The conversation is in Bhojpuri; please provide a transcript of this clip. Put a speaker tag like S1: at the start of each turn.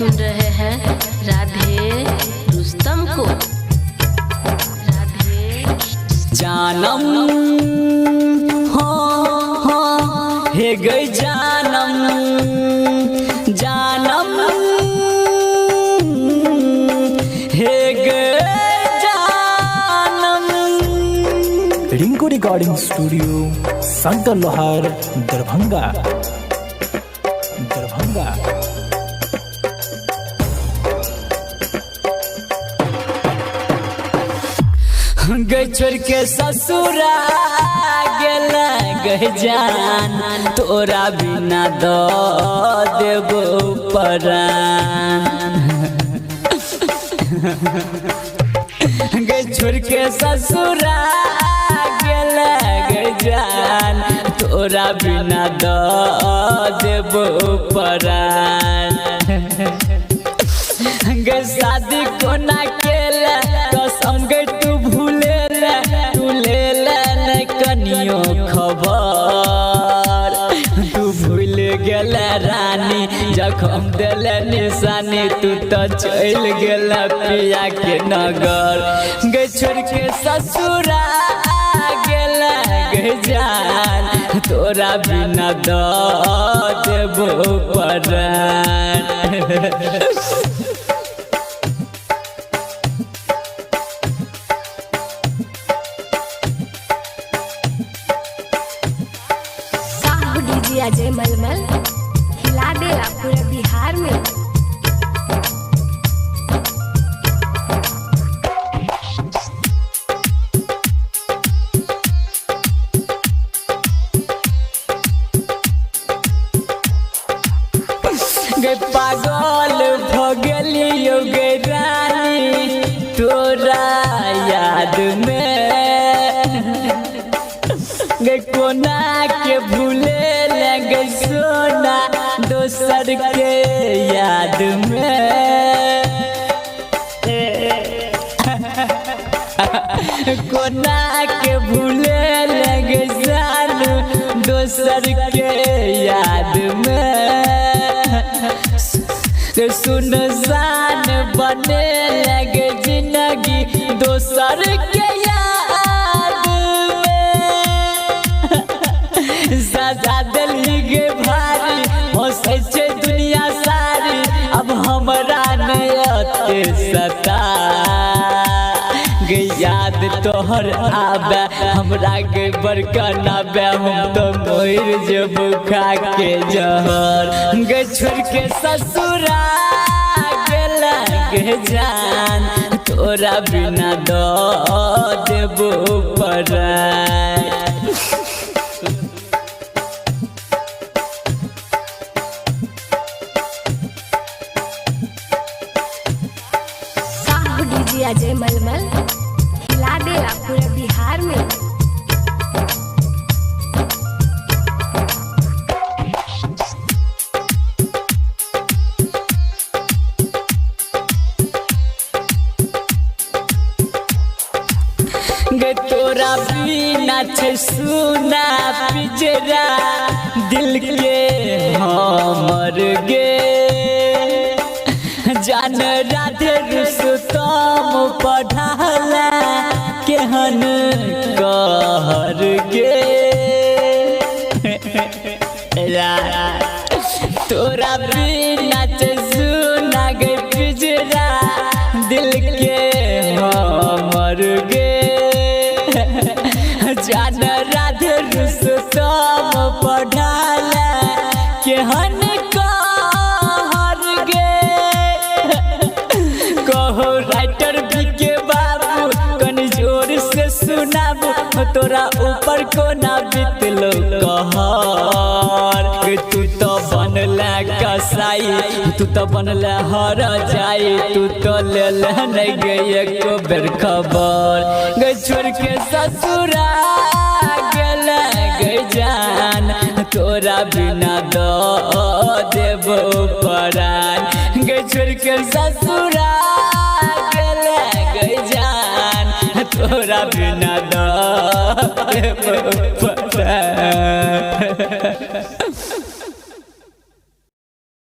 S1: सुन रहे हैं राधे रुस्तम को। राधे
S2: जानम हो हे गई जानम जानम हे गई जानम।
S3: रिंकू रिकॉर्डिंग स्टूडियो शंकर लोहार दरभंगा।
S2: गई छोड़ के ससुरा गेला गई जान तोरा बिना दो देबो परान। गई छोड़ के ससुरा गेला गई जान तोरा बिना दो देबो परान। गई शादी को ना केला कसम गई तू भूले नहीं कनियो खबर। तू भूल गेल रानी जखम दिल निशानी तू तो चल गेल पिया के नगर। गई छोड़ के ससुरा गेल गई जान तोरा बिना दो देबो परान।
S1: अजय मलमल हिला देला पूरे बिहार में।
S2: गे पागल भगलियो गे रानी तोरा याद में। गे कोना के भूले लगे सोना दोसर के याद में। कोना के भूले लगे जानू दोसर के याद में। सुनसान बने लगे जिंदगी दोसर के याद में। सजा दिली गे भारी हंसे छे दुनिया सारी अब हमरा नयते सता। गे याद तोहर आबे हमरा गे बड़का नाबे हम तो मोर जब खा के जहर। गे छोड़ के ससुरा गेला गे जान तोरा बिना दो देबो परान।
S1: अजय मलमल हिला देला पूरे बिहार में।
S2: गे तोरा बिना छे सुना पिजरा दिल के हमर गे जान राधे रुस्तम पढ़ाला केहन कहर गे। तोरा बिना सुना गे पिजरा दिल के हमर गे जान राधे रुस्तम पढ़ाला केहन कहर गे। कहो राइटर बीके बाबू कनी जोर से सुनाबू तोरा ऊपर को ना बीतलो कहर। तू तो बनला कसाई तू तो बनला हर जाई तू तो ले नहीं गई एको बेर खबर। गई छोड़ के ससुरा गेला गई जान तोरा बिना दो देबो परान। गई छोड़ के ससुरा गेला गई जान तोरा बिना दो देबो परान।